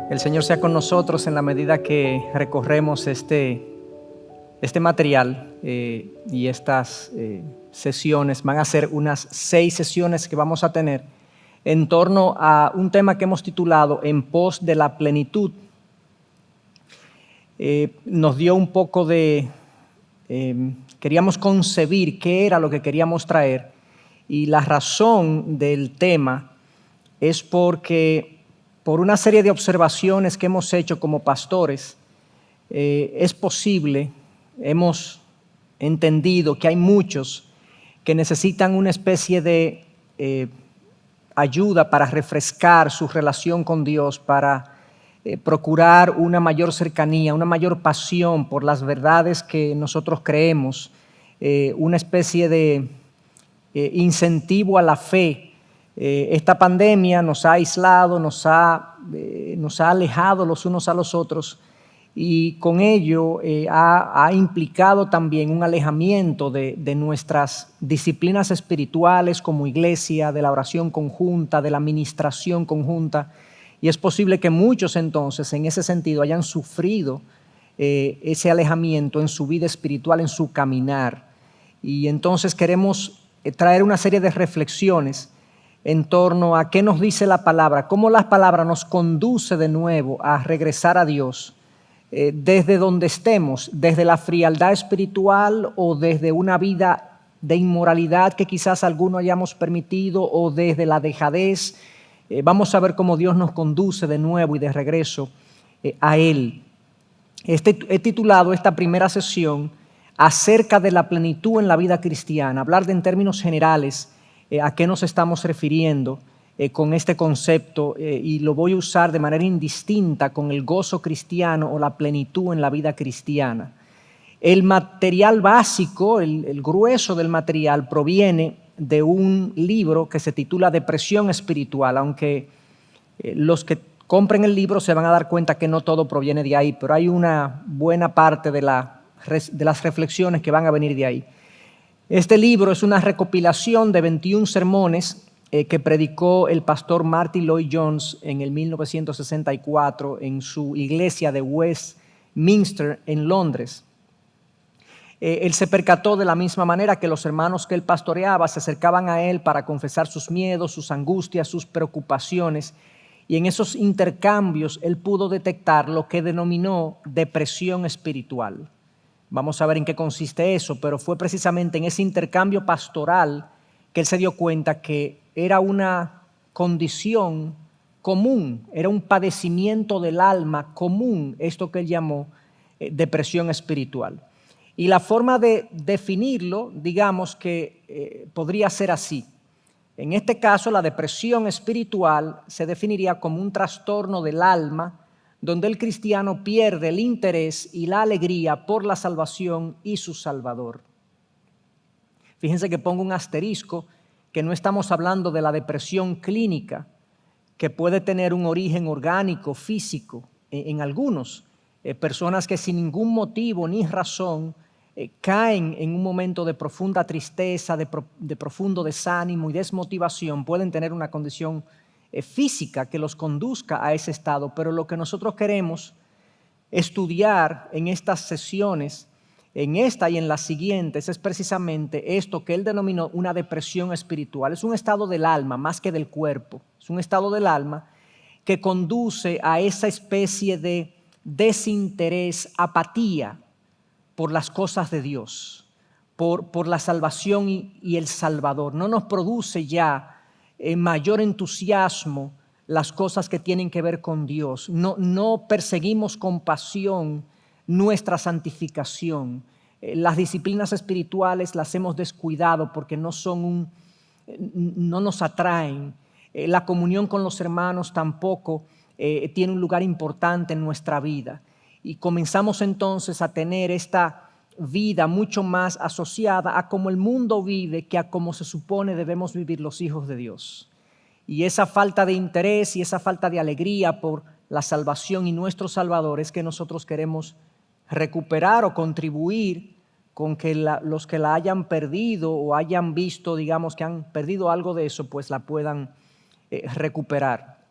El Señor sea con nosotros en la medida que recorremos este material y estas sesiones. Van a ser unas 6 sesiones que vamos a tener en torno a un tema que hemos titulado En pos de la plenitud. Nos dio un poco de... queríamos concebir qué era lo que queríamos traer, y la razón del tema es porque por una serie de observaciones que hemos hecho como pastores, es posible, hemos entendido que hay muchos que necesitan una especie de ayuda para refrescar su relación con Dios, para procurar una mayor cercanía, una mayor pasión por las verdades que nosotros creemos, una especie de incentivo a la fe. Esta pandemia nos ha aislado, nos ha alejado los unos a los otros, y con ello ha implicado también un alejamiento de nuestras disciplinas espirituales como iglesia, de la oración conjunta, de la ministración conjunta, y es posible que muchos entonces en ese sentido hayan sufrido ese alejamiento en su vida espiritual, en su caminar. Y entonces queremos traer una serie de reflexiones en torno a qué nos dice la palabra, cómo la palabra nos conduce de nuevo a regresar a Dios desde donde estemos, desde la frialdad espiritual o desde una vida de inmoralidad que quizás alguno hayamos permitido, o desde la dejadez. Vamos a ver cómo Dios nos conduce de nuevo y de regreso a Él. He titulado esta primera sesión acerca de la plenitud en la vida cristiana, hablar en términos generales a qué nos estamos refiriendo con este concepto, y lo voy a usar de manera indistinta con el gozo cristiano o la plenitud en la vida cristiana. El material básico, el grueso del material, proviene de un libro que se titula Depresión Espiritual, aunque los que compren el libro se van a dar cuenta que no todo proviene de ahí, pero hay una buena parte de las reflexiones que van a venir de ahí. Este libro es una recopilación de 21 sermones que predicó el pastor Martyn Lloyd-Jones en el 1964 en su iglesia de Westminster en Londres. Él se percató de la misma manera que los hermanos que él pastoreaba se acercaban a él para confesar sus miedos, sus angustias, sus preocupaciones, y en esos intercambios él pudo detectar lo que denominó depresión espiritual. Vamos a ver en qué consiste eso, pero fue precisamente en ese intercambio pastoral que él se dio cuenta que era una condición común, era un padecimiento del alma común, esto que él llamó depresión espiritual. Y la forma de definirlo, digamos que podría ser así. En este caso, la depresión espiritual se definiría como un trastorno del alma donde el cristiano pierde el interés y la alegría por la salvación y su Salvador. Fíjense que pongo un asterisco, que no estamos hablando de la depresión clínica, que puede tener un origen orgánico, físico, en algunos. Personas que sin ningún motivo ni razón caen en un momento de profunda tristeza, de profundo desánimo y desmotivación, pueden tener una condición física que los conduzca a ese estado. Pero lo que nosotros queremos estudiar en estas sesiones, en esta y en las siguientes, es precisamente esto que él denominó una depresión espiritual. Es un estado del alma más que del cuerpo. Es un estado del alma que conduce a esa especie de desinterés, apatía por las cosas de Dios, por la salvación y el Salvador. No nos produce ya mayor entusiasmo las cosas que tienen que ver con Dios. No perseguimos con pasión nuestra santificación. Las disciplinas espirituales las hemos descuidado porque no nos atraen. La comunión con los hermanos tampoco tiene un lugar importante en nuestra vida. Y comenzamos entonces a tener esta vida mucho más asociada a cómo el mundo vive que a cómo se supone debemos vivir los hijos de Dios. Y esa falta de interés y esa falta de alegría por la salvación y nuestro Salvador es que nosotros queremos recuperar o contribuir con que los que la hayan perdido o hayan visto, digamos, que han perdido algo de eso, pues la puedan recuperar.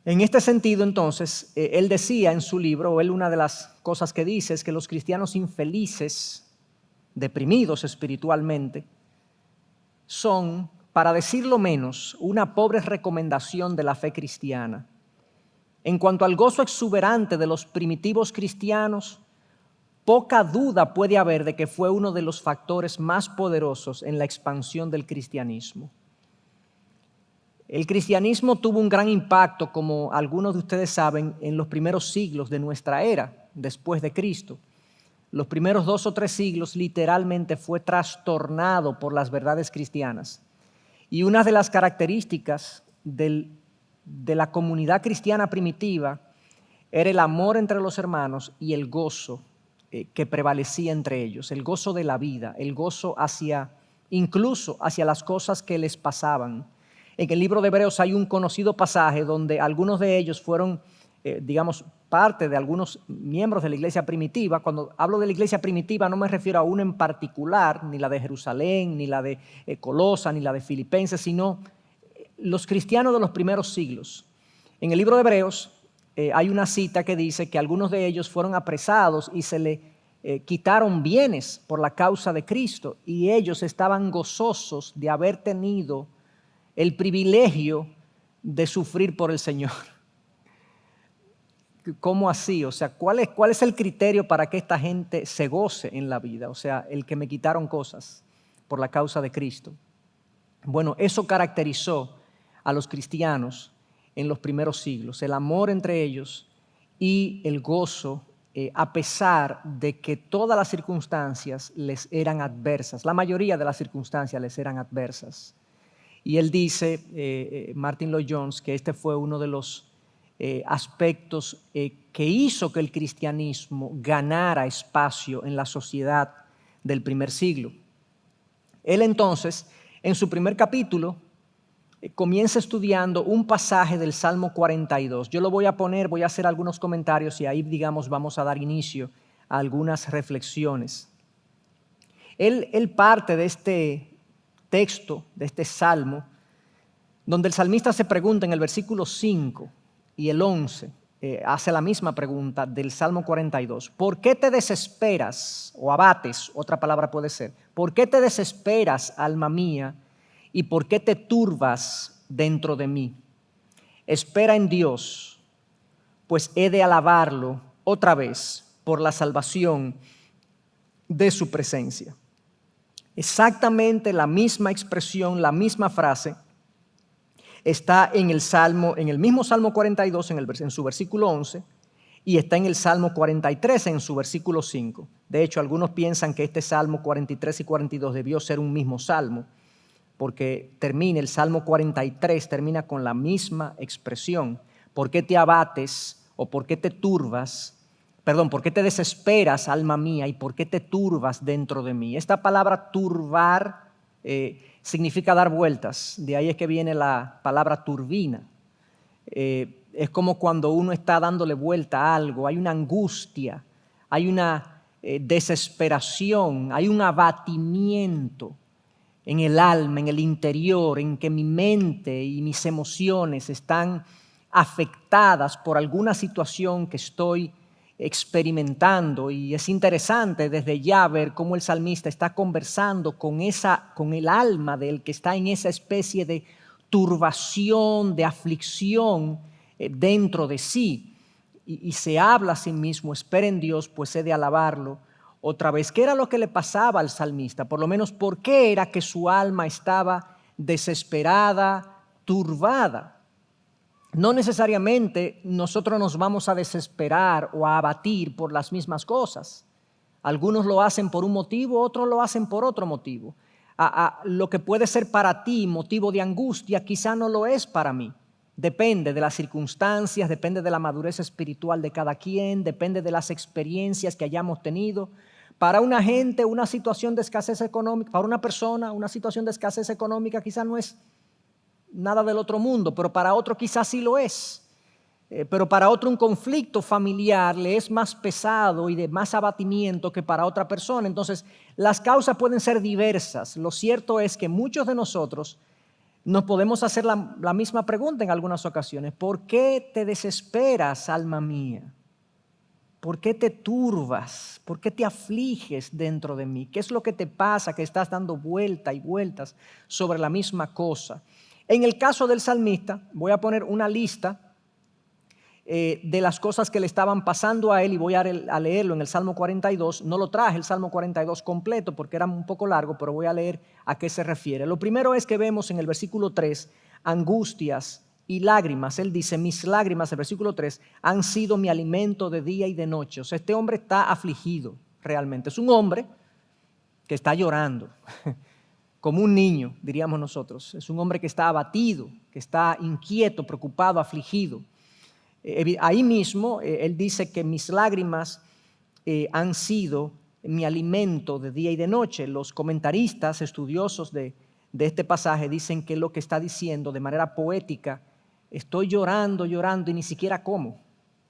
En este sentido, entonces, él decía en su libro, o él una de las cosas que dice es que los cristianos infelices, deprimidos espiritualmente, son, para decirlo menos, una pobre recomendación de la fe cristiana. En cuanto al gozo exuberante de los primitivos cristianos, poca duda puede haber de que fue uno de los factores más poderosos en la expansión del cristianismo. El cristianismo tuvo un gran impacto, como algunos de ustedes saben, en los primeros siglos de nuestra era, después de Cristo. Los primeros 2 o 3 siglos literalmente fue trastornado por las verdades cristianas. Y una de las características de la comunidad cristiana primitiva era el amor entre los hermanos y el gozo que prevalecía entre ellos, el gozo de la vida, el gozo incluso hacia las cosas que les pasaban. En el libro de Hebreos hay un conocido pasaje donde algunos de ellos fueron, parte de algunos miembros de la iglesia primitiva. Cuando hablo de la iglesia primitiva no me refiero a uno en particular, ni la de Jerusalén, ni la de Colosa, ni la de Filipenses, sino los cristianos de los primeros siglos. En el libro de Hebreos hay una cita que dice que algunos de ellos fueron apresados y se le quitaron bienes por la causa de Cristo, y ellos estaban gozosos de haber tenido el privilegio de sufrir por el Señor. ¿Cómo así? O sea, ¿cuál es el criterio para que esta gente se goce en la vida? O sea, el que me quitaron cosas por la causa de Cristo. Bueno, eso caracterizó a los cristianos en los primeros siglos, el amor entre ellos y el gozo, a pesar de que todas las circunstancias les eran adversas. La mayoría de las circunstancias les eran adversas. Y él dice, Martin Lloyd-Jones, que este fue uno de los aspectos que hizo que el cristianismo ganara espacio en la sociedad del primer siglo. Él entonces, en su primer capítulo, comienza estudiando un pasaje del Salmo 42. Yo lo voy a poner, voy a hacer algunos comentarios y ahí, vamos a dar inicio a algunas reflexiones. Él parte de este texto, de este salmo, donde el salmista se pregunta en el versículo 5 y el 11, hace la misma pregunta del Salmo 42. ¿Por qué te desesperas o abates? Otra palabra puede ser. ¿Por qué te desesperas, alma mía? ¿Y por qué te turbas dentro de mí? Espera en Dios, pues he de alabarlo otra vez por la salvación de su presencia. Exactamente la misma expresión, la misma frase está en el mismo Salmo 42 en su versículo 11, y está en el Salmo 43 en su versículo 5. De hecho, algunos piensan que este Salmo 43 y 42 debió ser un mismo salmo, porque el Salmo 43 termina con la misma expresión. ¿Por qué te abates o por qué te turbas? ¿Por qué te desesperas, alma mía, y por qué te turbas dentro de mí? Esta palabra turbar significa dar vueltas. De ahí es que viene la palabra turbina. Es como cuando uno está dándole vuelta a algo. Hay una angustia, hay una desesperación, hay un abatimiento en el alma, en el interior, en que mi mente y mis emociones están afectadas por alguna situación que estoy experimentando. Y es interesante desde ya ver cómo el salmista está conversando con el alma del que está en esa especie de turbación, de aflicción dentro de sí. Y se habla a sí mismo: espera en Dios, pues he de alabarlo otra vez. ¿Qué era lo que le pasaba al salmista? Por lo menos, ¿por qué era que su alma estaba desesperada, turbada? No necesariamente nosotros nos vamos a desesperar o a abatir por las mismas cosas. Algunos lo hacen por un motivo, otros lo hacen por otro motivo. Lo que puede ser para ti motivo de angustia, quizá no lo es para mí. Depende de las circunstancias, depende de la madurez espiritual de cada quien, depende de las experiencias que hayamos tenido. Para una gente, una situación de escasez económica, para una persona, una situación de escasez económica quizás no es nada del otro mundo, pero para otro quizás sí lo es. Pero para otro un conflicto familiar le es más pesado y de más abatimiento que para otra persona. Entonces, las causas pueden ser diversas. Lo cierto es que muchos de nosotros nos podemos hacer la misma pregunta en algunas ocasiones. ¿Por qué te desesperas, alma mía? ¿Por qué te turbas? ¿Por qué te afliges dentro de mí? ¿Qué es lo que te pasa que estás dando vueltas y vueltas sobre la misma cosa? En el caso del salmista, voy a poner una lista de las cosas que le estaban pasando a él y voy a leerlo en el Salmo 42. No lo traje el Salmo 42 completo porque era un poco largo, pero voy a leer a qué se refiere. Lo primero es que vemos en el versículo 3 angustias y lágrimas. Él dice, mis lágrimas, el versículo 3, han sido mi alimento de día y de noche. O sea, este hombre está afligido realmente. Es un hombre que está llorando, como un niño, diríamos nosotros. Es un hombre que está abatido, que está inquieto, preocupado, afligido. Ahí mismo él dice que mis lágrimas han sido mi alimento de día y de noche. Los comentaristas estudiosos de este pasaje dicen que lo que está diciendo de manera poética, estoy llorando, llorando y ni siquiera como.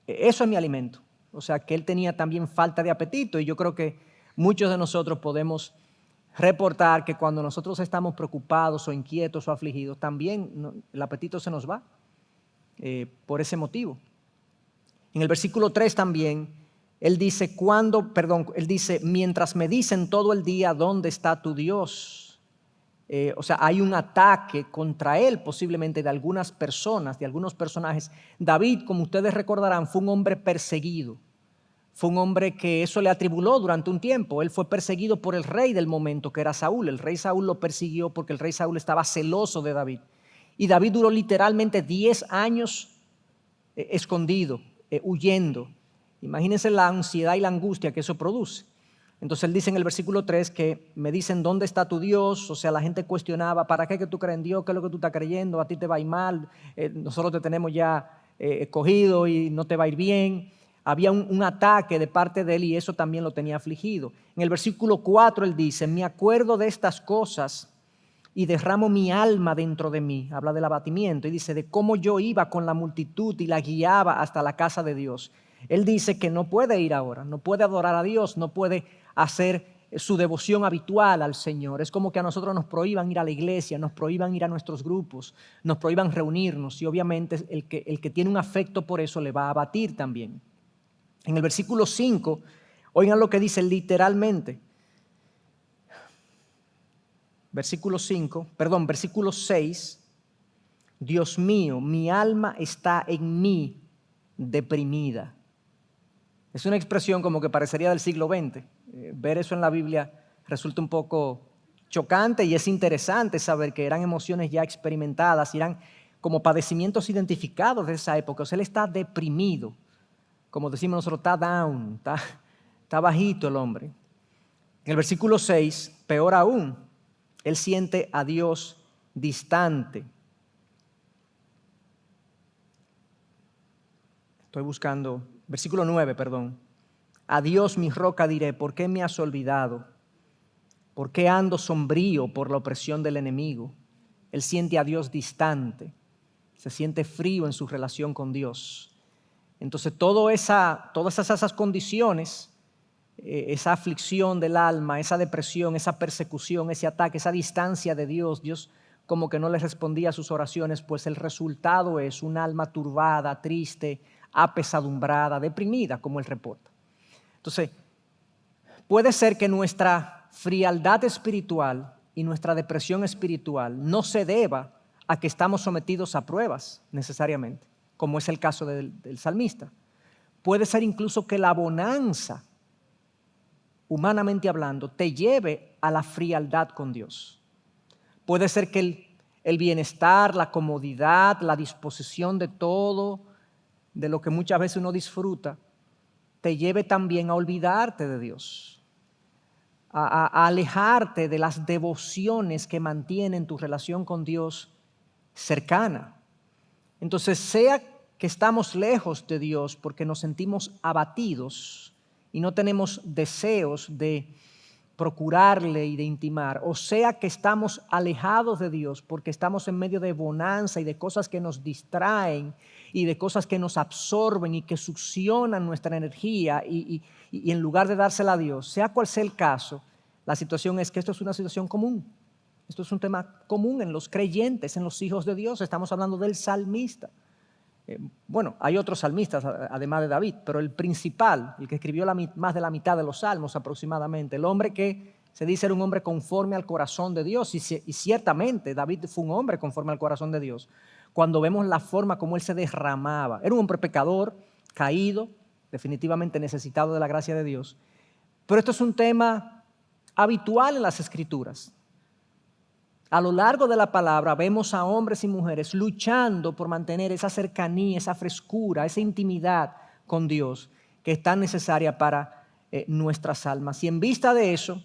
Eso es mi alimento. O sea que él tenía también falta de apetito y yo creo que muchos de nosotros podemos reportar que cuando nosotros estamos preocupados o inquietos o afligidos, también el apetito se nos va. Por ese motivo. En el versículo 3 también, él dice, mientras me dicen todo el día, ¿dónde está tu Dios? O sea, hay un ataque contra él posiblemente de algunas personas, de algunos personajes. David, como ustedes recordarán, fue un hombre perseguido. Fue un hombre que eso le atribuló durante un tiempo. Él fue perseguido por el rey del momento, que era Saúl. El rey Saúl lo persiguió porque el rey Saúl estaba celoso de David. Y David duró literalmente 10 años escondido, huyendo. Imagínense la ansiedad y la angustia que eso produce. Entonces él dice en el versículo 3 que me dicen, ¿dónde está tu Dios? O sea, la gente cuestionaba, ¿para qué que tú crees en Dios? ¿Qué es lo que tú estás creyendo? A ti te va a ir mal, nosotros te tenemos ya cogido y no te va a ir bien. Había un ataque de parte de él y eso también lo tenía afligido. En el versículo 4 él dice, me acuerdo de estas cosas y derramo mi alma dentro de mí. Habla del abatimiento y dice de cómo yo iba con la multitud y la guiaba hasta la casa de Dios. Él dice que no puede ir ahora, no puede adorar a Dios, no puede hacer su devoción habitual al Señor. Es como que a nosotros nos prohíban ir a la iglesia, nos prohíban ir a nuestros grupos, nos prohíban reunirnos y obviamente el que tiene un afecto por eso le va a abatir también. En el versículo 5, oigan lo que dice literalmente. Versículo 6, Dios mío, mi alma está en mí deprimida. Es una expresión como que parecería del siglo XX. Ver eso en la Biblia resulta un poco chocante y es interesante saber que eran emociones ya experimentadas, eran como padecimientos identificados de esa época. O sea, él está deprimido, como decimos nosotros, está down, está bajito el hombre. En el versículo 6, peor aún, él siente a Dios distante. Estoy buscando, versículo 9, perdón. A Dios mi roca diré, ¿por qué me has olvidado? ¿Por qué ando sombrío por la opresión del enemigo? Él siente a Dios distante, se siente frío en su relación con Dios. Entonces todas esas condiciones, esa aflicción del alma, esa depresión, esa persecución, ese ataque, esa distancia de Dios, Dios como que no le respondía a sus oraciones, pues el resultado es un alma turbada, triste, apesadumbrada, deprimida, como él reporta. Entonces, puede ser que nuestra frialdad espiritual y nuestra depresión espiritual no se deba a que estamos sometidos a pruebas necesariamente, como es el caso del salmista. Puede ser incluso que la bonanza, humanamente hablando, te lleve a la frialdad con Dios. Puede ser que el bienestar, la comodidad, la disposición de todo, de lo que muchas veces uno disfruta, te lleve también a olvidarte de Dios, a alejarte de las devociones que mantienen tu relación con Dios cercana. Entonces, sea que estamos lejos de Dios porque nos sentimos abatidos y no tenemos deseos de procurarle y de intimar, o sea que estamos alejados de Dios porque estamos en medio de bonanza y de cosas que nos distraen y de cosas que nos absorben y que succionan nuestra energía y en lugar de dársela a Dios, sea cual sea el caso, la situación es que esto es una situación común. Esto es un tema común en los creyentes, en los hijos de Dios. Estamos hablando del salmista. Bueno, hay otros salmistas además de David, pero el principal, el que escribió más de la mitad de los salmos aproximadamente, el hombre que se dice era un hombre conforme al corazón de Dios, y ciertamente David fue un hombre conforme al corazón de Dios. Cuando vemos la forma como él se derramaba, era un hombre pecador, caído, definitivamente necesitado de la gracia de Dios. Pero esto es un tema habitual en las Escrituras. A lo largo de la palabra vemos a hombres y mujeres luchando por mantener esa cercanía, esa frescura, esa intimidad con Dios que es tan necesaria para nuestras almas. Y en vista de eso,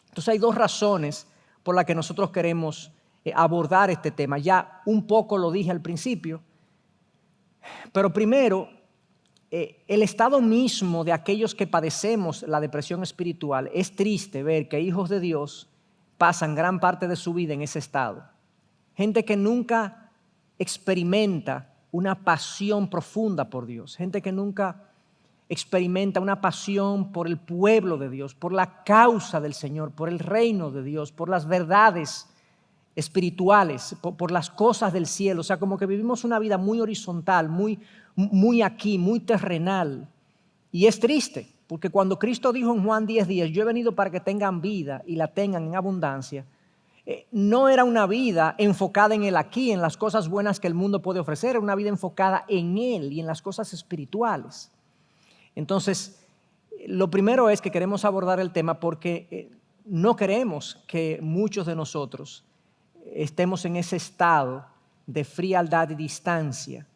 entonces hay dos razones por las que nosotros queremos abordar este tema. Ya un poco lo dije al principio, pero primero, el estado mismo de aquellos que padecemos la depresión espiritual, es triste ver que hijos de Dios pasan gran parte de su vida en ese estado. Gente que nunca experimenta una pasión profunda por Dios. Gente que nunca experimenta una pasión por el pueblo de Dios, por la causa del Señor, por el reino de Dios, por las verdades espirituales, por las cosas del cielo. O sea, como que vivimos una vida muy horizontal, muy aquí, muy terrenal. Y es triste. Porque cuando Cristo dijo en Juan 10:10, yo he venido para que tengan vida y la tengan en abundancia, no era una vida enfocada en el aquí, en las cosas buenas que el mundo puede ofrecer, era una vida enfocada en Él y en las cosas espirituales. Entonces, lo primero es que queremos abordar el tema porque no queremos que muchos de nosotros estemos en ese estado de frialdad y distancia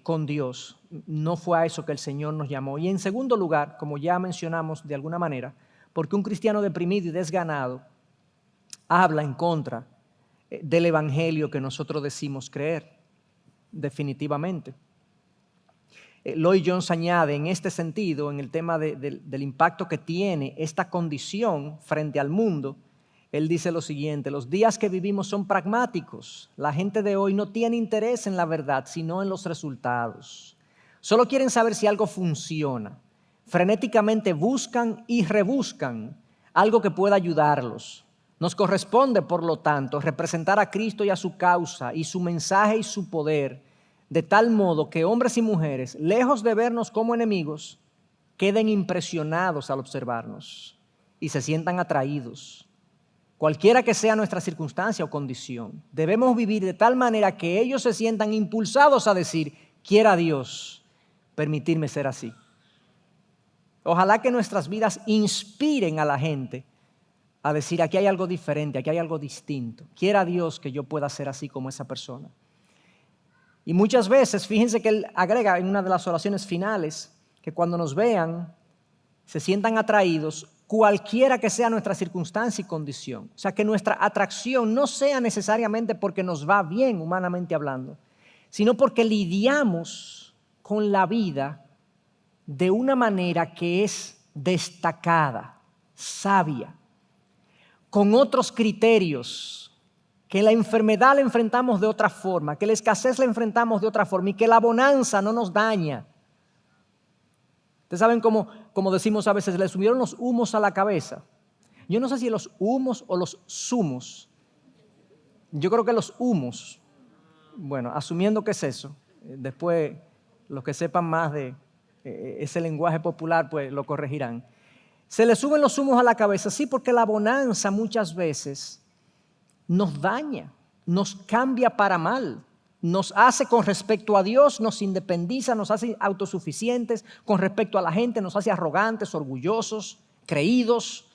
con Dios. No fue a eso que el Señor nos llamó. Y en segundo lugar, como ya mencionamos de alguna manera, porque un cristiano deprimido y desganado habla en contra del evangelio que nosotros decimos creer, definitivamente. Lloyd Jones añade en este sentido, en el tema del impacto que tiene esta condición frente al mundo, él dice lo siguiente: los días que vivimos son pragmáticos. La gente de hoy no tiene interés en la verdad, sino en los resultados. Solo quieren saber si algo funciona. Frenéticamente buscan y rebuscan algo que pueda ayudarlos. Nos corresponde, por lo tanto, representar a Cristo y a su causa y su mensaje y su poder, de tal modo que hombres y mujeres, lejos de vernos como enemigos, queden impresionados al observarnos y se sientan atraídos. Cualquiera que sea nuestra circunstancia o condición, debemos vivir de tal manera que ellos se sientan impulsados a decir: quiera Dios permitirme ser así. Ojalá que nuestras vidas inspiren a la gente a decir: aquí hay algo diferente, aquí hay algo distinto. Quiera Dios que yo pueda ser así como esa persona. Y muchas veces, fíjense que él agrega en una de las oraciones finales, que cuando nos vean, se sientan atraídos, cualquiera que sea nuestra circunstancia y condición. O sea, que nuestra atracción no sea necesariamente porque nos va bien humanamente hablando, sino porque lidiamos con la vida de una manera que es destacada, sabia, con otros criterios, que la enfermedad la enfrentamos de otra forma, que la escasez la enfrentamos de otra forma y que la bonanza no nos daña. Ustedes saben como decimos a veces, le subieron los humos a la cabeza. Yo no sé si los humos o los zumos. Yo creo que los humos. Bueno, asumiendo que es eso. Después, los que sepan más de ese lenguaje popular, pues lo corregirán. Se le suben los humos a la cabeza, sí, porque la bonanza muchas veces nos daña, nos cambia para mal. Nos hace con respecto a Dios, nos independiza, nos hace autosuficientes con respecto a la gente, nos hace arrogantes, orgullosos, creídos.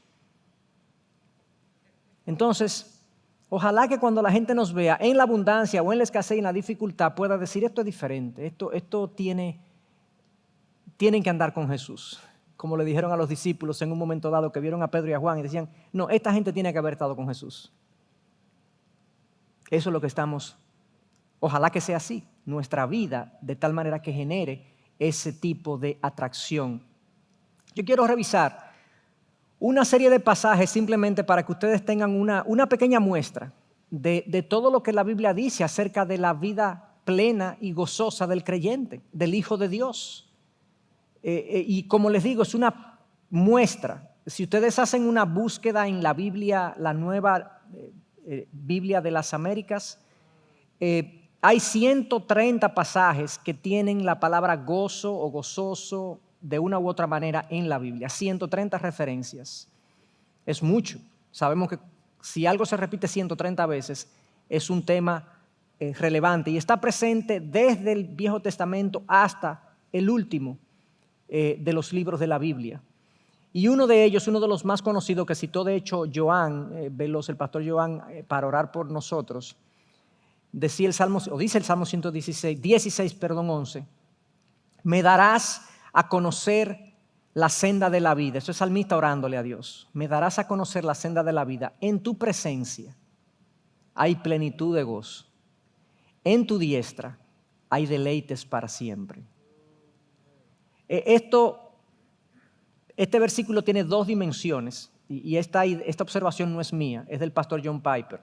Entonces, ojalá que cuando la gente nos vea en la abundancia o en la escasez y en la dificultad pueda decir: esto es diferente, esto tienen que andar con Jesús. Como le dijeron a los discípulos en un momento dado que vieron a Pedro y a Juan y decían: no, esta gente tiene que haber estado con Jesús. Eso es lo que estamos. Ojalá que sea así. nuestra vida de tal manera que genere ese tipo de atracción. Yo quiero revisar una serie de pasajes simplemente para que ustedes tengan una pequeña muestra de todo lo que la Biblia dice acerca de la vida plena y gozosa del creyente, del Hijo de Dios. Y como les digo, es una muestra. Si ustedes hacen una búsqueda en la Biblia, la nueva Biblia de las Américas, hay 130 pasajes que tienen la palabra gozo o gozoso de una u otra manera en la Biblia. 130 referencias. Es mucho. Sabemos que si algo se repite 130 veces, es un tema relevante y está presente desde el Viejo Testamento hasta el último de los libros de la Biblia. Y uno de ellos, uno de los más conocidos que citó de hecho Joan Veloz, el pastor Joan, para orar por nosotros, dice el Salmo 11, me darás a conocer la senda de la vida. Eso es salmista orándole a Dios. Me darás a conocer la senda de la vida. En tu presencia hay plenitud de gozo. En tu diestra hay deleites para siempre. Este versículo tiene dos dimensiones y esta observación no es mía, es del pastor John Piper.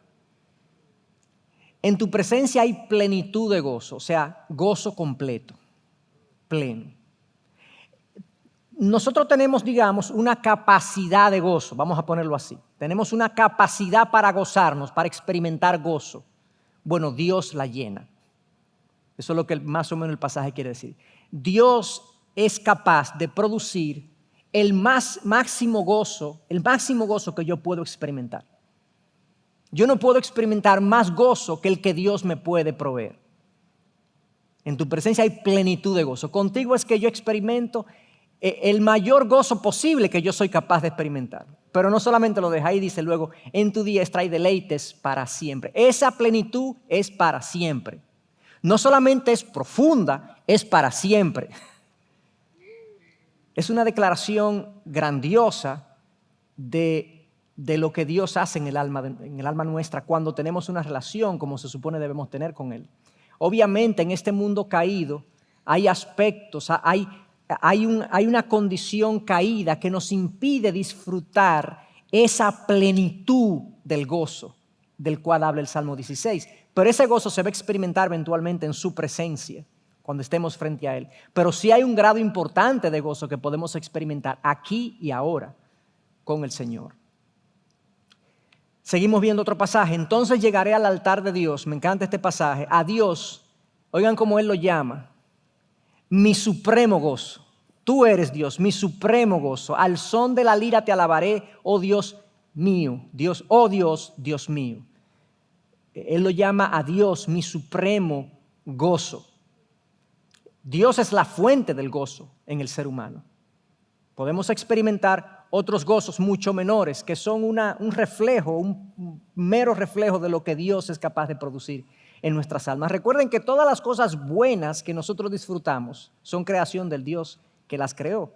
En tu presencia hay plenitud de gozo, o sea, gozo completo, pleno. Nosotros tenemos, digamos, una capacidad de gozo, vamos a ponerlo así. Tenemos una capacidad para gozarnos, para experimentar gozo. Bueno, Dios la llena. Eso es lo que más o menos el pasaje quiere decir. Dios es capaz de producir el máximo gozo que yo puedo experimentar. Yo no puedo experimentar más gozo que el que Dios me puede proveer. En tu presencia hay plenitud de gozo. Contigo es que yo experimento el mayor gozo posible que yo soy capaz de experimentar. Pero no solamente lo deja ahí, dice luego, en tu diestra hay deleites para siempre. Esa plenitud es para siempre. No solamente es profunda, es para siempre. Es una declaración grandiosa de lo que Dios hace en el alma nuestra cuando tenemos una relación como se supone debemos tener con Él. Obviamente en este mundo caído hay aspectos, hay una condición caída que nos impide disfrutar esa plenitud del gozo del cual habla el Salmo 16. Pero ese gozo se va a experimentar eventualmente en su presencia cuando estemos frente a Él. Pero sí hay un grado importante de gozo que podemos experimentar aquí y ahora con el Señor. Seguimos viendo otro pasaje. Entonces llegaré al altar de Dios. Me encanta este pasaje. A Dios, oigan cómo Él lo llama, mi supremo gozo. Tú eres Dios, mi supremo gozo. Al son de la lira te alabaré, oh Dios mío. Oh Dios, Dios mío. Él lo llama a Dios mi supremo gozo. Dios es la fuente del gozo en el ser humano. Podemos experimentar otros gozos mucho menores que son un reflejo, un mero reflejo de lo que Dios es capaz de producir en nuestras almas. Recuerden que todas las cosas buenas que nosotros disfrutamos son creación del Dios que las creó.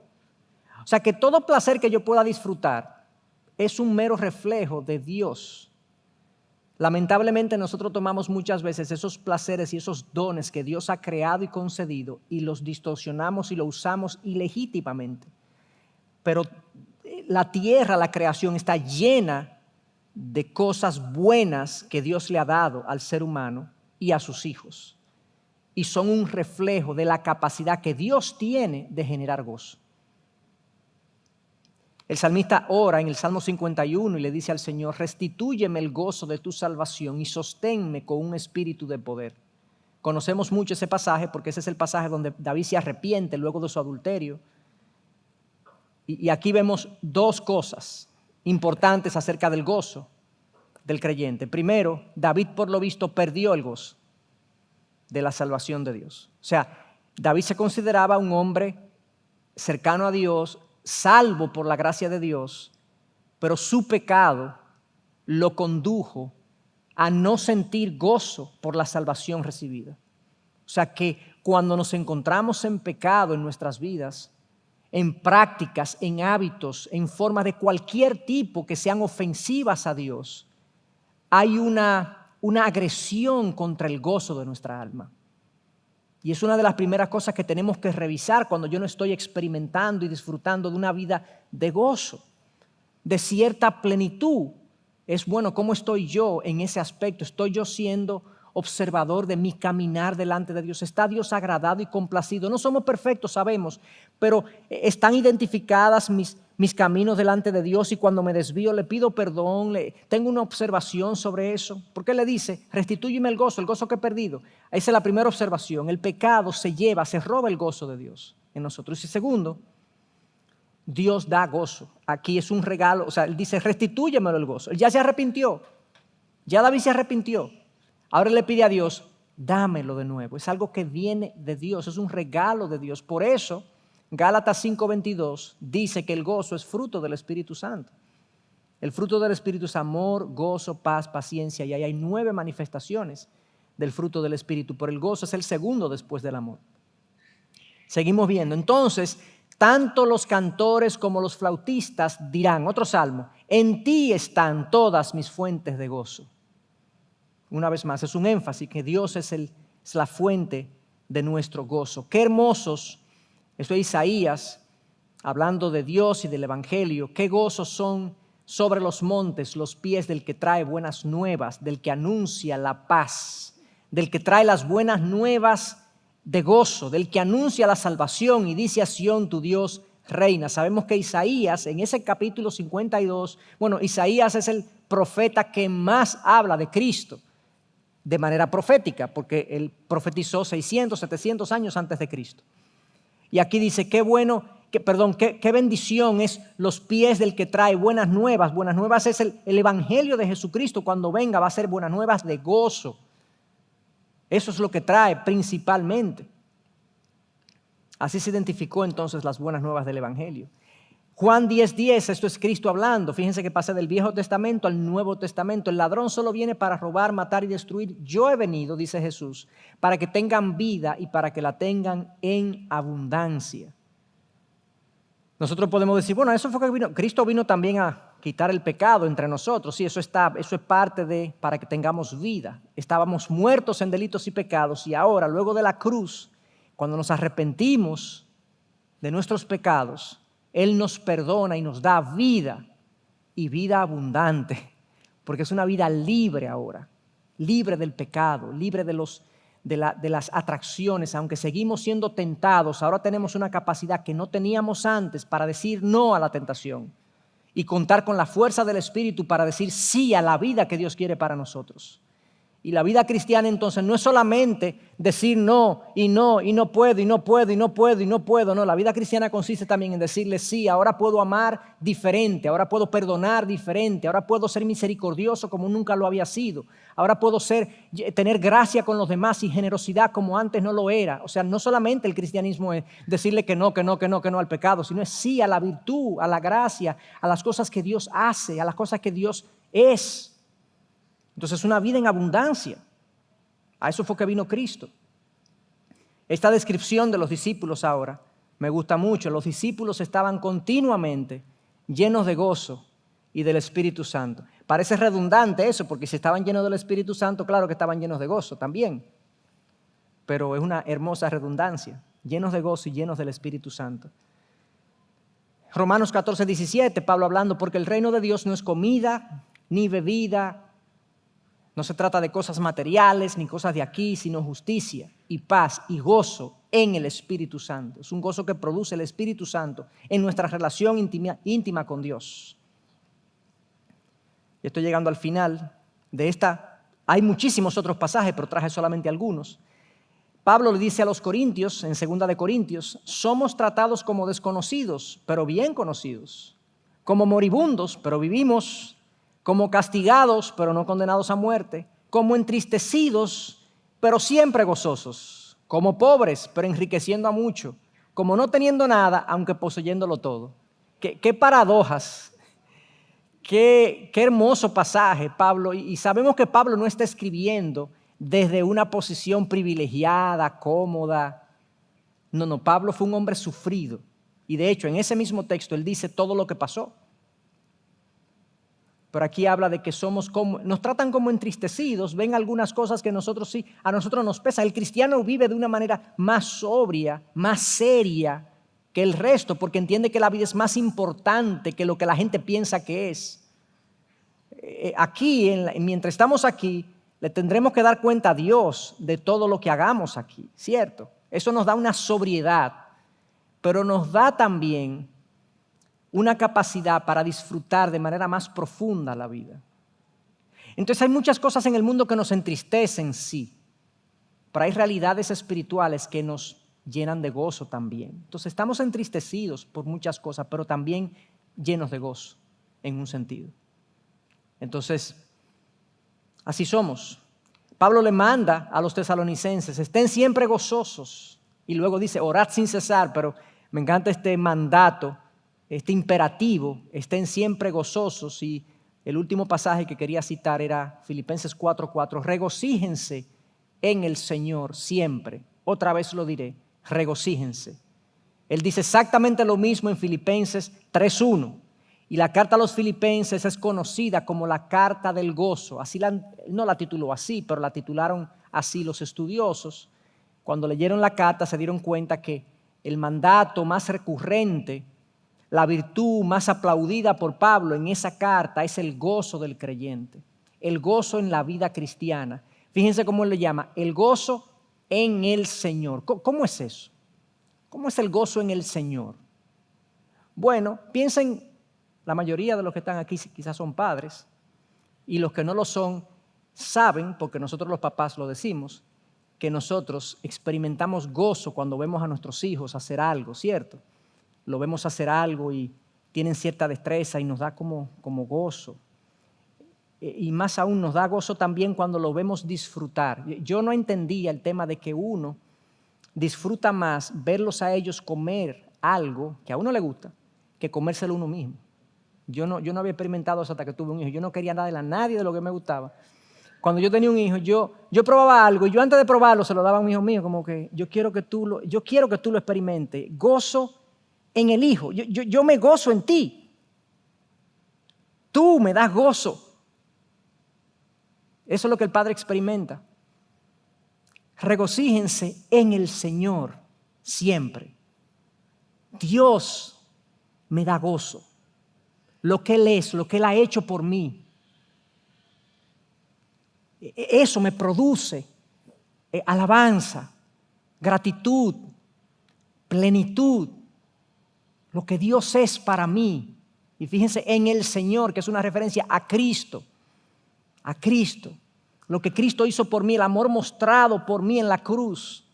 O sea que todo placer que yo pueda disfrutar es un mero reflejo de Dios. Lamentablemente nosotros tomamos muchas veces esos placeres y esos dones que Dios ha creado y concedido y los distorsionamos y los usamos ilegítimamente. Pero la tierra, la creación, está llena de cosas buenas que Dios le ha dado al ser humano y a sus hijos. Y son un reflejo de la capacidad que Dios tiene de generar gozo. El salmista ora en el Salmo 51 y le dice al Señor, restitúyeme el gozo de tu salvación y sosténme con un espíritu de poder. Conocemos mucho ese pasaje porque ese es el pasaje donde David se arrepiente luego de su adulterio. Y aquí vemos dos cosas importantes acerca del gozo del creyente. Primero, David por lo visto perdió el gozo de la salvación de Dios. O sea, David se consideraba un hombre cercano a Dios, salvo por la gracia de Dios, pero su pecado lo condujo a no sentir gozo por la salvación recibida. O sea que cuando nos encontramos en pecado en nuestras vidas, en prácticas, en hábitos, en formas de cualquier tipo que sean ofensivas a Dios, hay una agresión contra el gozo de nuestra alma. Y es una de las primeras cosas que tenemos que revisar cuando yo no estoy experimentando y disfrutando de una vida de gozo, de cierta plenitud. Es bueno, ¿cómo estoy yo en ese aspecto? ¿Estoy yo siendo observador de mi caminar delante de Dios? ¿Está Dios agradado y complacido? No somos perfectos, sabemos, pero están identificadas mis caminos delante de Dios, y cuando me desvío le pido perdón, tengo una observación sobre eso. Porque le dice, restitúyeme el gozo que he perdido. Esa es la primera observación. El pecado se roba el gozo de Dios en nosotros. Y segundo, Dios da gozo. Aquí es un regalo, o sea, Él dice, restitúyemelo el gozo. Él ya se arrepintió, ya David se arrepintió. Ahora le pide a Dios, dámelo de nuevo. Es algo que viene de Dios, es un regalo de Dios. Por eso, Gálatas 5:22 dice que el gozo es fruto del Espíritu Santo. El fruto del Espíritu es amor, gozo, paz, paciencia, y ahí hay 9 manifestaciones del fruto del Espíritu, pero el gozo es el segundo después del amor. Seguimos viendo. Entonces, tanto los cantores como los flautistas dirán, otro salmo, en ti están todas mis fuentes de gozo. Una vez más, es un énfasis que Dios es la fuente de nuestro gozo. Qué hermosos, esto es Isaías, hablando de Dios y del Evangelio, qué gozos son sobre los montes los pies del que trae buenas nuevas, del que anuncia la paz, del que trae las buenas nuevas de gozo, del que anuncia la salvación y dice a Sión, tu Dios reina. Sabemos que Isaías, en ese capítulo 52, Isaías es el profeta que más habla de Cristo de manera profética, porque él profetizó 600, 700 años antes de Cristo. Y aquí dice, qué bendición es los pies del que trae buenas nuevas. Buenas nuevas es el evangelio de Jesucristo. Cuando venga va a ser buenas nuevas de gozo. Eso es lo que trae principalmente. Así se identificó entonces las buenas nuevas del evangelio. Juan 10:10, esto es Cristo hablando. Fíjense que pasa del Viejo Testamento al Nuevo Testamento. El ladrón solo viene para robar, matar y destruir. Yo he venido, dice Jesús, para que tengan vida y para que la tengan en abundancia. Nosotros podemos decir, eso fue que vino. Cristo vino también a quitar el pecado entre nosotros. Sí, eso es parte de para que tengamos vida. Estábamos muertos en delitos y pecados, y ahora, luego de la cruz, cuando nos arrepentimos de nuestros pecados, Él nos perdona y nos da vida, y vida abundante, porque es una vida libre ahora, libre del pecado, libre de las atracciones. Aunque seguimos siendo tentados, ahora tenemos una capacidad que no teníamos antes para decir no a la tentación y contar con la fuerza del Espíritu para decir sí a la vida que Dios quiere para nosotros. Y la vida cristiana entonces no es solamente decir no y no puedo y no puedo y no puedo y no puedo. No, la vida cristiana consiste también en decirle sí, ahora puedo amar diferente, ahora puedo perdonar diferente, ahora puedo ser misericordioso como nunca lo había sido, ahora puedo tener gracia con los demás y generosidad como antes no lo era. O sea, no solamente el cristianismo es decirle que no al pecado, sino es sí a la virtud, a la gracia, a las cosas que Dios hace, a las cosas que Dios es. Entonces, una vida en abundancia. A eso fue que vino Cristo. Esta descripción de los discípulos ahora me gusta mucho. Los discípulos estaban continuamente llenos de gozo y del Espíritu Santo. Parece redundante eso, porque si estaban llenos del Espíritu Santo, claro que estaban llenos de gozo también. Pero es una hermosa redundancia. Llenos de gozo y llenos del Espíritu Santo. Romanos 14:17, Pablo hablando, porque el reino de Dios no es comida ni bebida. No se trata de cosas materiales ni cosas de aquí, sino justicia y paz y gozo en el Espíritu Santo. Es un gozo que produce el Espíritu Santo en nuestra relación íntima con Dios. Y estoy llegando al final de esta. Hay muchísimos otros pasajes, pero traje solamente algunos. Pablo le dice a los corintios, en 2 de Corintios, somos tratados como desconocidos, pero bien conocidos, como moribundos, pero vivimos, como castigados, pero no condenados a muerte, como entristecidos, pero siempre gozosos, como pobres, pero enriqueciendo a mucho, como no teniendo nada, aunque poseyéndolo todo. Qué paradojas, qué hermoso pasaje, Pablo. Y sabemos que Pablo no está escribiendo desde una posición privilegiada, cómoda. No, Pablo fue un hombre sufrido. Y de hecho, en ese mismo texto, él dice todo lo que pasó. pero aquí habla de que nos tratan como entristecidos, ven algunas cosas que a nosotros nos pesa. El cristiano vive de una manera más sobria, más seria que el resto, porque entiende que la vida es más importante que lo que la gente piensa que es. Aquí, mientras estamos aquí, le tendremos que dar cuenta a Dios de todo lo que hagamos aquí, ¿cierto? Eso nos da una sobriedad, pero nos da también una capacidad para disfrutar de manera más profunda la vida. Entonces hay muchas cosas en el mundo que nos entristecen, sí, pero hay realidades espirituales que nos llenan de gozo también. Entonces estamos entristecidos por muchas cosas, pero también llenos de gozo, en un sentido. Entonces, así somos. Pablo le manda a los tesalonicenses, estén siempre gozosos. Y luego dice, orad sin cesar, pero me encanta este mandato, este imperativo, estén siempre gozosos. Y el último pasaje que quería citar era Filipenses 4:4, regocíjense en el Señor siempre. Otra vez lo diré, regocíjense. Él dice exactamente lo mismo en Filipenses 3:1. Y la carta a los Filipenses es conocida como la carta del gozo. Así no la tituló así, pero la titularon así los estudiosos. Cuando leyeron la carta se dieron cuenta que el mandato más recurrente, la virtud más aplaudida por Pablo en esa carta es el gozo del creyente, el gozo en la vida cristiana. Fíjense cómo él le llama, el gozo en el Señor. ¿Cómo es eso? ¿Cómo es el gozo en el Señor? Bueno, piensen, la mayoría de los que están aquí quizás son padres, y los que no lo son saben, porque nosotros los papás lo decimos, que nosotros experimentamos gozo cuando vemos a nuestros hijos hacer algo, ¿cierto? Lo vemos hacer algo y tienen cierta destreza y nos da como gozo. Y más aún nos da gozo también cuando lo vemos disfrutar. Yo no entendía el tema de que uno disfruta más verlos a ellos comer algo que a uno le gusta que comérselo uno mismo. Yo no había experimentado eso hasta que tuve un hijo. Yo no quería darle a nadie de lo que me gustaba. Cuando yo tenía un hijo, yo probaba algo y yo antes de probarlo se lo daba a un hijo mío, como que yo quiero que tú lo experimentes. Gozo en el hijo. Yo me gozo en ti. Tú me das gozo. Eso es lo que el Padre experimenta. Regocíjense en el Señor siempre. Dios me da gozo. Lo que Él es, lo que Él ha hecho por mí. Eso me produce alabanza, gratitud, plenitud. Lo que Dios es para mí. Y fíjense en el Señor, que es una referencia a Cristo. A Cristo. Lo que Cristo hizo por mí, el amor mostrado por mí en la cruz.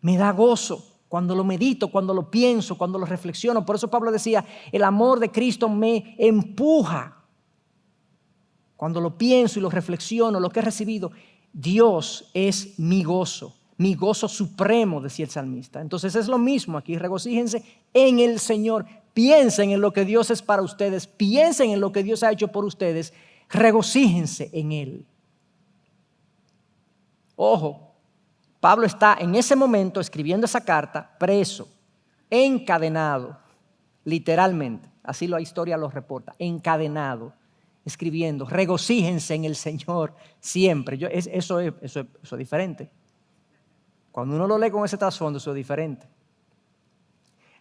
Me da gozo cuando lo medito, cuando lo pienso, cuando lo reflexiono. Por eso Pablo decía, el amor de Cristo me empuja. Cuando lo pienso y lo reflexiono, lo que he recibido, Dios es mi gozo supremo, decía el salmista. Entonces es lo mismo aquí, regocíjense en el Señor. Piensen en lo que Dios es para ustedes, piensen en lo que Dios ha hecho por ustedes, regocíjense en Él. Ojo, Pablo está en ese momento escribiendo esa carta preso, encadenado, literalmente, así la historia lo reporta, encadenado, escribiendo, regocíjense en el Señor siempre. Eso es diferente. Cuando uno lo lee con ese trasfondo, eso es diferente.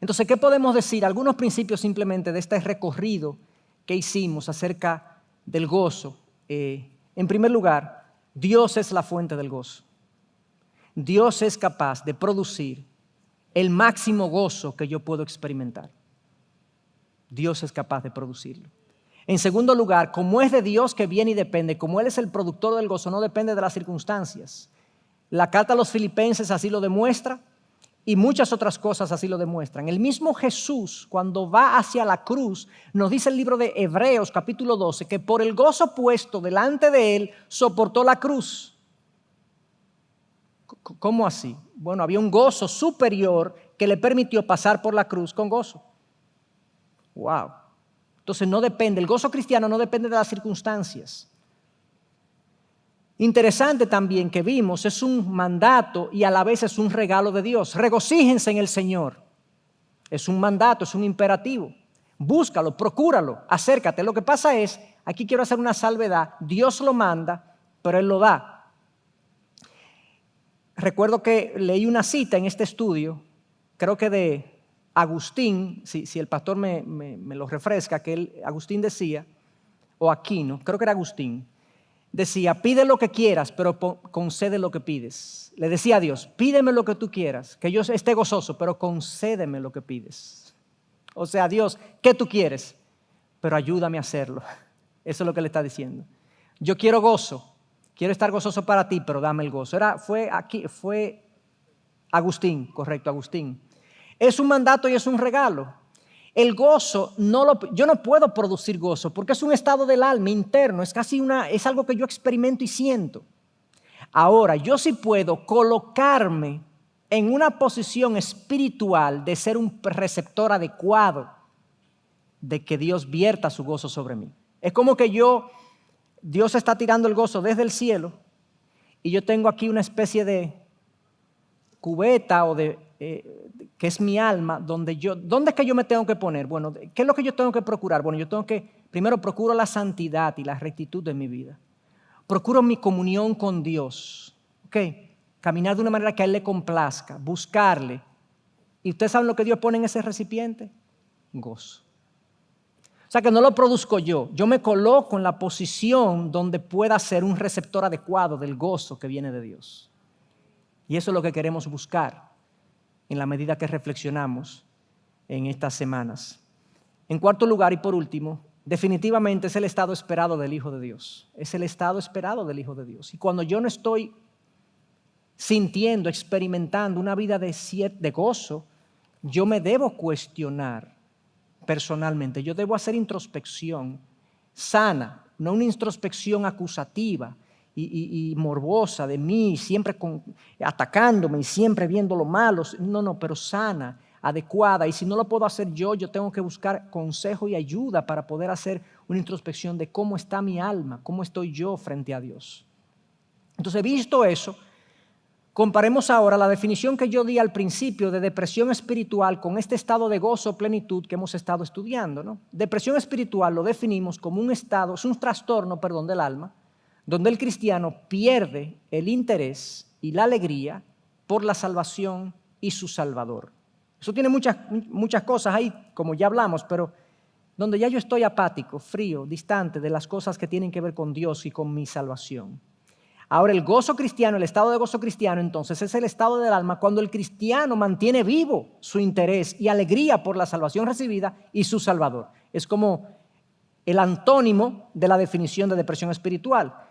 Entonces, ¿qué podemos decir? Algunos principios simplemente de este recorrido que hicimos acerca del gozo. En primer lugar, Dios es la fuente del gozo. Dios es capaz de producir el máximo gozo que yo puedo experimentar. Dios es capaz de producirlo. En segundo lugar, como es de Dios que viene y depende, como Él es el productor del gozo, no depende de las circunstancias. La carta a los Filipenses así lo demuestra y muchas otras cosas así lo demuestran. El mismo Jesús, cuando va hacia la cruz, nos dice el libro de Hebreos capítulo 12, que por el gozo puesto delante de Él, soportó la cruz. ¿Cómo así? Bueno, había un gozo superior que le permitió pasar por la cruz con gozo. ¡Wow! Entonces no depende, el gozo cristiano no depende de las circunstancias. Interesante también que vimos, es un mandato y a la vez es un regalo de Dios. Regocíjense en el Señor. Es un mandato, es un imperativo. Búscalo, procúralo, acércate. Lo que pasa es, aquí quiero hacer una salvedad, Dios lo manda, pero Él lo da. Recuerdo que leí una cita en este estudio, creo que de Agustín, si el pastor me lo refresca, que Agustín decía, o Aquino, creo que era Agustín, decía, pide lo que quieras, pero concede lo que pides. Le decía a Dios, pídeme lo que tú quieras, que yo esté gozoso, pero concédeme lo que pides. O sea, Dios, ¿qué tú quieres? Pero ayúdame a hacerlo. Eso es lo que le está diciendo. Yo quiero gozo, quiero estar gozoso para ti, pero dame el gozo. Fue Agustín, correcto, Agustín. Es un mandato y es un regalo. El gozo, yo no puedo producir gozo porque es un estado del alma interno, es algo que yo experimento y siento. Ahora, yo sí puedo colocarme en una posición espiritual de ser un receptor adecuado de que Dios vierta su gozo sobre mí. Es como que Dios está tirando el gozo desde el cielo y yo tengo aquí una especie de cubeta que es mi alma, ¿dónde es que yo me tengo que poner? Bueno, ¿qué es lo que yo tengo que procurar? Bueno, primero procuro la santidad y la rectitud de mi vida. Procuro mi comunión con Dios, ¿ok? Caminar de una manera que a Él le complazca, buscarle. ¿Y ustedes saben lo que Dios pone en ese recipiente? Gozo. O sea que no lo produzco yo me coloco en la posición donde pueda ser un receptor adecuado del gozo que viene de Dios. Y eso es lo que queremos buscar en la medida que reflexionamos en estas semanas. En cuarto lugar y por último, definitivamente es el estado esperado del Hijo de Dios. Es el estado esperado del Hijo de Dios. Y cuando yo no estoy sintiendo, experimentando una vida de gozo, yo me debo cuestionar personalmente. Yo debo hacer introspección sana, no una introspección acusativa y morbosa de mí, siempre atacándome y siempre viendo lo malo. No, pero sana, adecuada. Y si no lo puedo hacer yo tengo que buscar consejo y ayuda para poder hacer una introspección de cómo está mi alma, cómo estoy yo frente a Dios. Entonces, visto eso, comparemos ahora la definición que yo di al principio de depresión espiritual con este estado de gozo o plenitud que hemos estado estudiando, ¿no? Depresión espiritual lo definimos como es un trastorno del alma, donde el cristiano pierde el interés y la alegría por la salvación y su Salvador. Eso tiene muchas cosas ahí, como ya hablamos, pero donde ya yo estoy apático, frío, distante de las cosas que tienen que ver con Dios y con mi salvación. Ahora, el gozo cristiano, el estado de gozo cristiano, entonces, es el estado del alma cuando el cristiano mantiene vivo su interés y alegría por la salvación recibida y su Salvador. Es como el antónimo de la definición de depresión espiritual.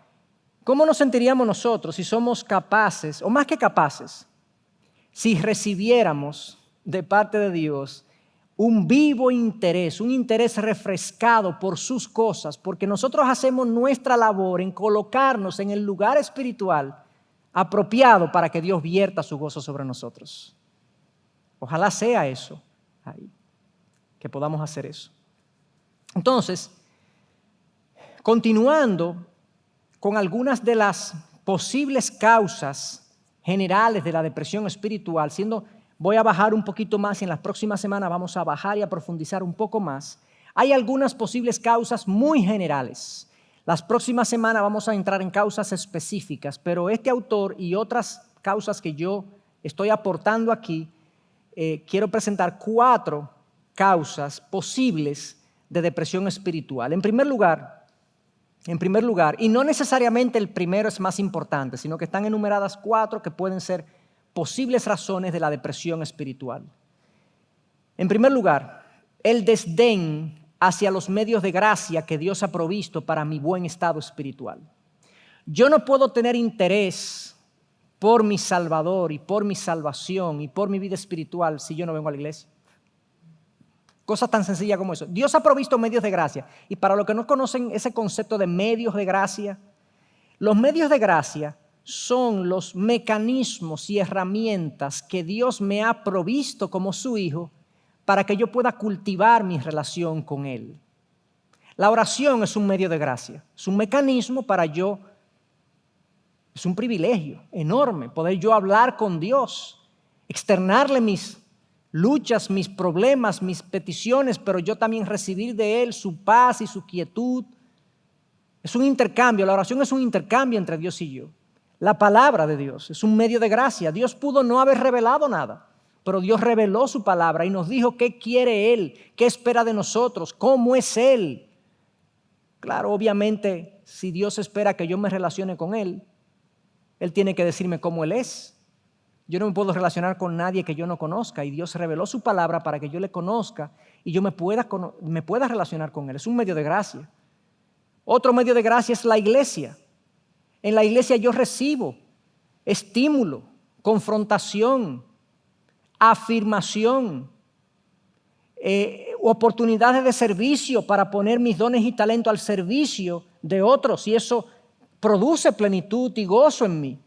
¿Cómo nos sentiríamos nosotros si somos capaces, o más que capaces, si recibiéramos de parte de Dios un vivo interés, un interés refrescado por sus cosas, porque nosotros hacemos nuestra labor en colocarnos en el lugar espiritual apropiado para que Dios vierta su gozo sobre nosotros? Ojalá sea eso, que podamos hacer eso. Entonces, continuando con algunas de las posibles causas generales de la depresión espiritual, voy a bajar un poquito más y en las próximas semanas vamos a bajar y a profundizar un poco más. Hay algunas posibles causas muy generales. Las próximas semanas vamos a entrar en causas específicas, pero este autor y otras causas que yo estoy aportando aquí, quiero presentar 4 causas posibles de depresión espiritual. En primer lugar, y no necesariamente el primero es más importante, sino que están enumeradas 4 que pueden ser posibles razones de la depresión espiritual. En primer lugar, el desdén hacia los medios de gracia que Dios ha provisto para mi buen estado espiritual. Yo no puedo tener interés por mi Salvador y por mi salvación y por mi vida espiritual si yo no vengo a la iglesia. Cosa tan sencilla como eso. Dios ha provisto medios de gracia. Y para los que no conocen ese concepto de medios de gracia, los medios de gracia son los mecanismos y herramientas que Dios me ha provisto como su hijo para que yo pueda cultivar mi relación con Él. La oración es un medio de gracia, es un mecanismo es un privilegio enorme poder yo hablar con Dios, externarle luchas, mis problemas, mis peticiones, pero yo también recibir de Él su paz y su quietud. Es un intercambio, la oración es un intercambio entre Dios y yo. La palabra de Dios es un medio de gracia. Dios pudo no haber revelado nada, pero Dios reveló su palabra y nos dijo qué quiere Él, qué espera de nosotros, cómo es Él. Claro, obviamente, si Dios espera que yo me relacione con Él, Él tiene que decirme cómo Él es. Yo no me puedo relacionar con nadie que yo no conozca y Dios reveló su palabra para que yo le conozca y yo me pueda relacionar con Él. Es un medio de gracia. Otro medio de gracia es la iglesia. En la iglesia yo recibo estímulo, confrontación, afirmación, oportunidades de servicio para poner mis dones y talento al servicio de otros y eso produce plenitud y gozo en mí.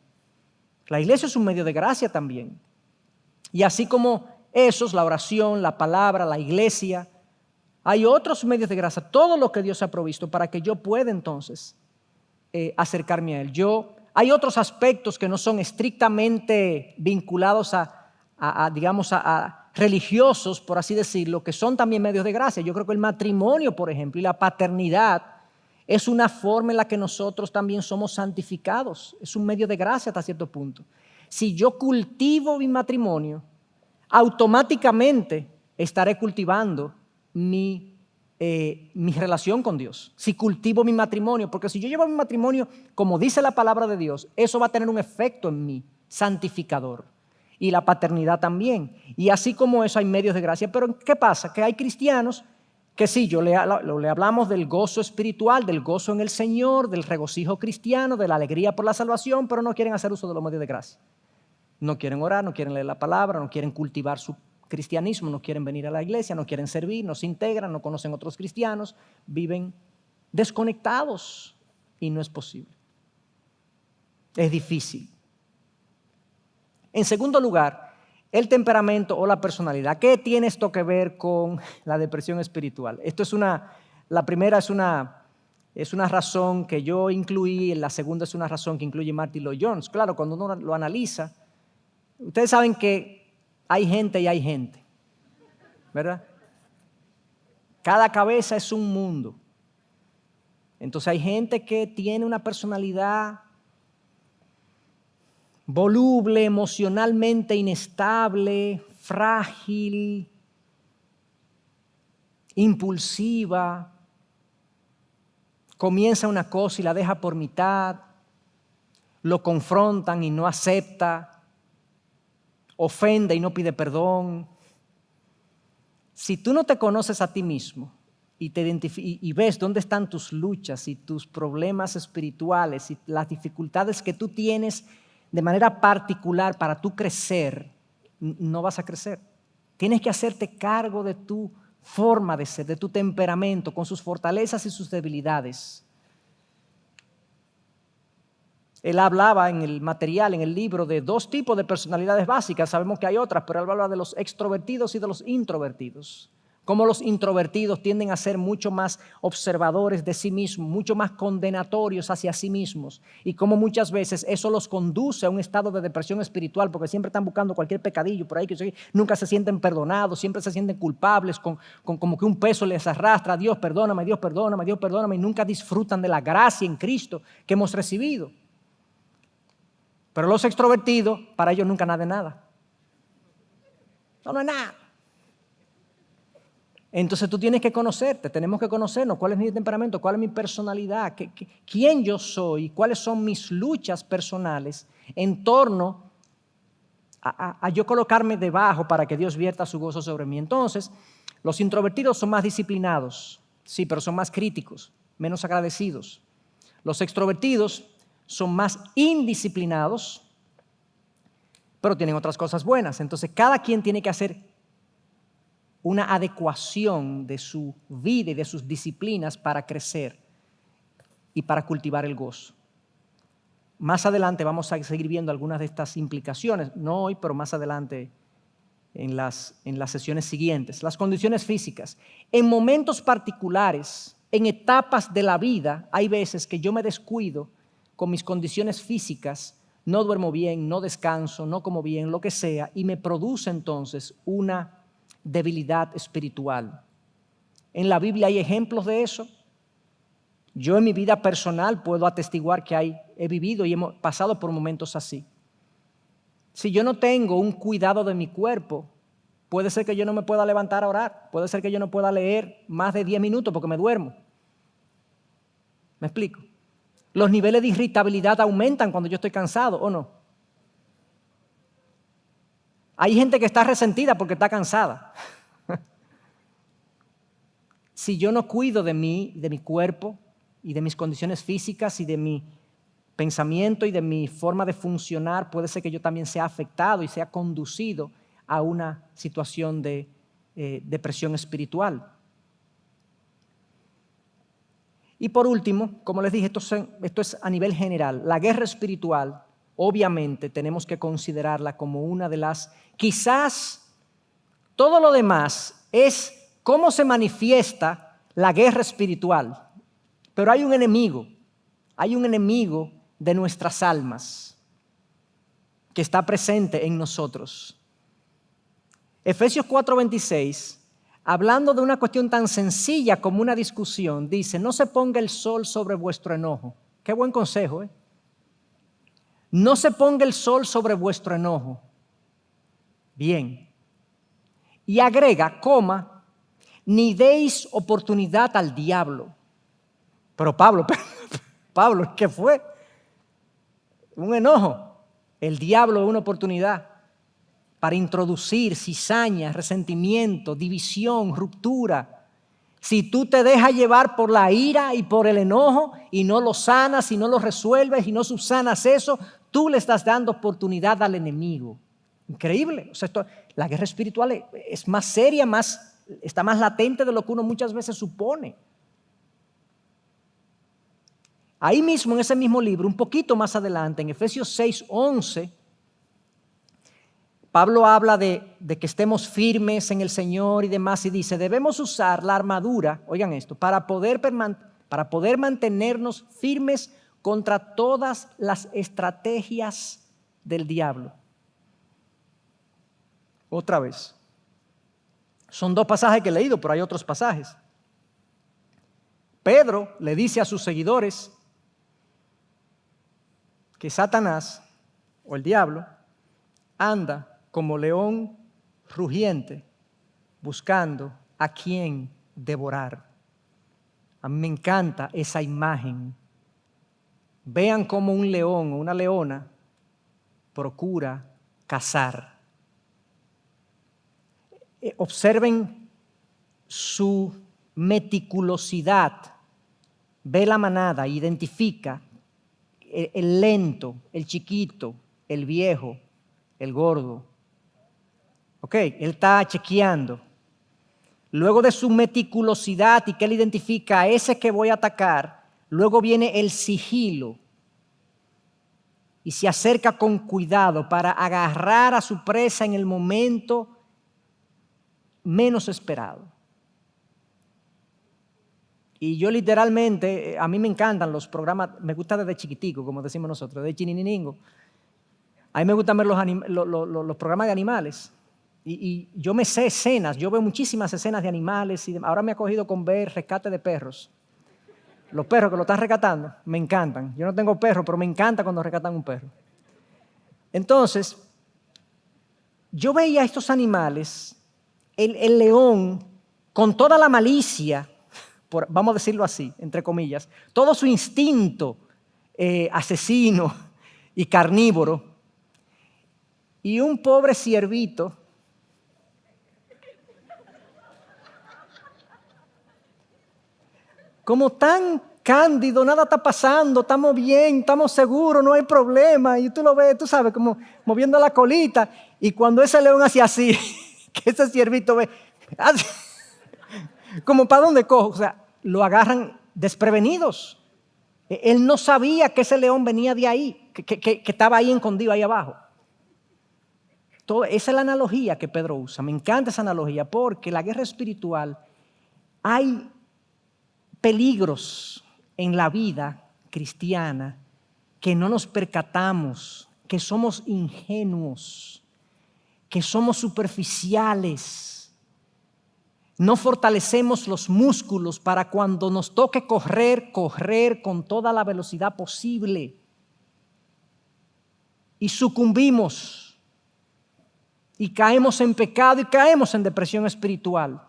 La iglesia es un medio de gracia también. Y así como esos, la oración, la palabra, la iglesia, hay otros medios de gracia, todo lo que Dios ha provisto para que yo pueda entonces acercarme a Él. Hay otros aspectos que no son estrictamente vinculados a religiosos, por así decirlo, que son también medios de gracia. Yo creo que el matrimonio, por ejemplo, y la paternidad es una forma en la que nosotros también somos santificados. Es un medio de gracia hasta cierto punto. Si yo cultivo mi matrimonio, automáticamente estaré cultivando mi relación con Dios. Si cultivo mi matrimonio, porque si yo llevo mi matrimonio como dice la palabra de Dios, eso va a tener un efecto en mí, santificador. Y la paternidad también. Y así como eso hay medios de gracia. Pero ¿qué pasa? Que hay cristianos que sí, le hablamos del gozo espiritual, del gozo en el Señor, del regocijo cristiano, de la alegría por la salvación, pero no quieren hacer uso de los medios de gracia. No quieren orar, no quieren leer la palabra, no quieren cultivar su cristianismo, no quieren venir a la iglesia, no quieren servir, no se integran, no conocen otros cristianos, viven desconectados y no es posible. Es difícil. En segundo lugar, el temperamento o la personalidad. ¿Qué tiene esto que ver con la depresión espiritual? La primera es una razón que yo incluí, la segunda es una razón que incluye Martin Lloyd-Jones. Claro, cuando uno lo analiza, ustedes saben que hay gente y hay gente, ¿verdad? Cada cabeza es un mundo. Entonces hay gente que tiene una personalidad voluble, emocionalmente inestable, frágil, impulsiva, comienza una cosa y la deja por mitad, lo confrontan y no acepta, ofende y no pide perdón. Si tú no te conoces a ti mismo y ves dónde están tus luchas y tus problemas espirituales y las dificultades que tú tienes de manera particular para tú crecer, no vas a crecer. Tienes que hacerte cargo de tu forma de ser, de tu temperamento, con sus fortalezas y sus debilidades. Él hablaba en el material, en el libro, de dos tipos de personalidades básicas. Sabemos que hay otras, pero él habla de los extrovertidos y de los introvertidos. Cómo los introvertidos tienden a ser mucho más observadores de sí mismos, mucho más condenatorios hacia sí mismos. Y cómo muchas veces eso los conduce a un estado de depresión espiritual, porque siempre están buscando cualquier pecadillo por ahí, que nunca se sienten perdonados, siempre se sienten culpables, con como que un peso les arrastra. Dios perdóname, Dios perdóname, Dios perdóname, y nunca disfrutan de la gracia en Cristo que hemos recibido. Pero los extrovertidos, para ellos nunca nada de nada. No es nada. Entonces tú tienes que conocerte, tenemos que conocernos, cuál es mi temperamento, cuál es mi personalidad, quién yo soy, cuáles son mis luchas personales en torno a yo colocarme debajo para que Dios vierta su gozo sobre mí. Entonces, los introvertidos son más disciplinados, sí, pero son más críticos, menos agradecidos. Los extrovertidos son más indisciplinados, pero tienen otras cosas buenas. Entonces, cada quien tiene que hacer una adecuación de su vida y de sus disciplinas para crecer y para cultivar el gozo. Más adelante vamos a seguir viendo algunas de estas implicaciones, no hoy, pero más adelante en las sesiones siguientes. Las condiciones físicas. En momentos particulares, en etapas de la vida, hay veces que yo me descuido con mis condiciones físicas, no duermo bien, no descanso, no como bien, lo que sea, y me produce entonces una debilidad espiritual. En la Biblia hay ejemplos de eso. Yo en mi vida personal puedo atestiguar que he vivido y hemos pasado por momentos así. Si yo no tengo un cuidado de mi cuerpo, puede ser que yo no me pueda levantar a orar, puede ser que yo no pueda leer más de 10 minutos porque me duermo. ¿Me explico? Los niveles de irritabilidad aumentan cuando yo estoy cansado, ¿o no? Hay gente que está resentida porque está cansada. Si yo no cuido de mi cuerpo y de mis condiciones físicas y de mi pensamiento y de mi forma de funcionar, puede ser que yo también sea afectado y sea conducido a una situación de depresión espiritual. Y por último, como les dije, esto es a nivel general. La guerra espiritual, obviamente, tenemos que considerarla como una de las... Quizás todo lo demás es cómo se manifiesta la guerra espiritual. Pero hay un enemigo de nuestras almas que está presente en nosotros. Efesios 4:26, hablando de una cuestión tan sencilla como una discusión, dice, no se ponga el sol sobre vuestro enojo. Qué buen consejo, ¿eh? No se ponga el sol sobre vuestro enojo. Bien. Y agrega, ni deis oportunidad al diablo. Pero Pablo, ¿qué fue? Un enojo. El diablo es una oportunidad para introducir cizaña, resentimiento, división, ruptura. Si tú te dejas llevar por la ira y por el enojo y no lo sanas y no lo resuelves y no subsanas eso, tú le estás dando oportunidad al enemigo. Increíble. O sea, la guerra espiritual es más seria, está más latente de lo que uno muchas veces supone. Ahí mismo, en ese mismo libro, un poquito más adelante, en Efesios 6:11, Pablo habla de que estemos firmes en el Señor y demás, y dice, debemos usar la armadura, oigan esto, para poder mantenernos firmes contra todas las estrategias del diablo. Otra vez. Son 2 pasajes que he leído, pero hay otros pasajes. Pedro le dice a sus seguidores que Satanás, o el diablo, anda como león rugiente buscando a quien devorar. A mí me encanta esa imagen. Vean cómo un león o una leona procura cazar. Observen su meticulosidad. Ve la manada, identifica el lento, el chiquito, el viejo, el gordo. Ok, él está chequeando. Luego de su meticulosidad y que él identifica a ese que voy a atacar, luego viene el sigilo y se acerca con cuidado para agarrar a su presa en el momento menos esperado. Y yo literalmente, a mí me encantan los programas, me gusta desde chiquitico, como decimos nosotros, de chinininingo. A mí me gustan ver los programas de animales. Y yo me sé escenas, yo veo muchísimas escenas de animales. Ahora me ha cogido con ver rescate de perros. Los perros que lo están rescatando, me encantan. Yo no tengo perro, pero me encanta cuando rescatan un perro. Entonces, yo veía a estos animales, el león, con toda la malicia, vamos a decirlo así, entre comillas, todo su instinto asesino y carnívoro, y un pobre ciervito como tan cándido, nada está pasando, estamos bien, estamos seguros, no hay problema, y tú lo ves, tú sabes, como moviendo la colita, y cuando ese león hacía así, que ese ciervito ve, así, como para dónde cojo, o sea, lo agarran desprevenidos. Él no sabía que ese león venía de ahí, que estaba ahí escondido, ahí abajo. Esa es la analogía que Pedro usa. Me encanta esa analogía porque la guerra espiritual, hay peligros en la vida cristiana que no nos percatamos, que somos ingenuos, que somos superficiales. no fortalecemos los músculos para cuando nos toque correr con toda la velocidad posible. Y sucumbimos. Y caemos en pecado y caemos en depresión espiritual.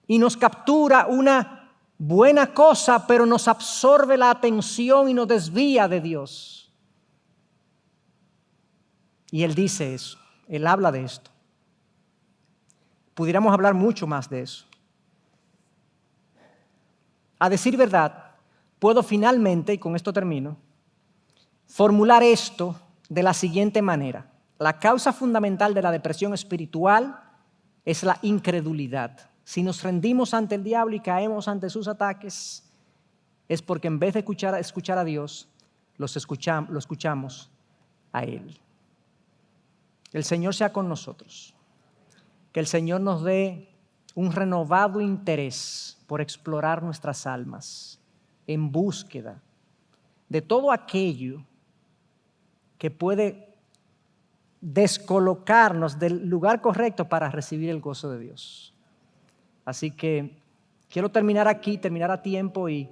Y nos captura una buena cosa, pero nos absorbe la atención y nos desvía de Dios. Y Él dice eso, Él habla de esto. Pudiéramos hablar mucho más de eso. A decir verdad, puedo finalmente, y con esto termino, formular esto de la siguiente manera. La causa fundamental de la depresión espiritual es la incredulidad. Si nos rendimos ante el diablo y caemos ante sus ataques, es porque en vez de escuchar a Dios, lo escuchamos a Él. El Señor sea con nosotros. Que el Señor nos dé un renovado interés por explorar nuestras almas en búsqueda de todo aquello que puede descolocarnos del lugar correcto para recibir el gozo de Dios. Así que quiero terminar aquí, terminar a tiempo y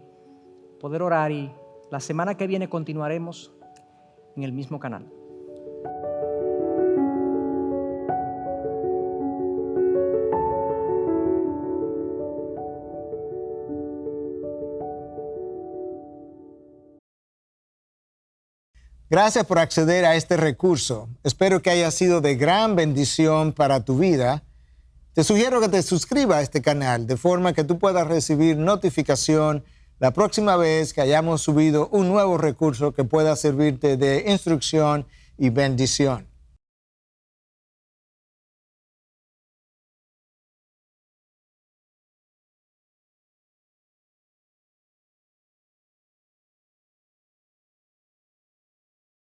poder orar, y la semana que viene continuaremos en el mismo canal. Gracias por acceder a este recurso. Espero que haya sido de gran bendición para tu vida. Te sugiero que te suscribas a este canal de forma que tú puedas recibir notificación la próxima vez que hayamos subido un nuevo recurso que pueda servirte de instrucción y bendición.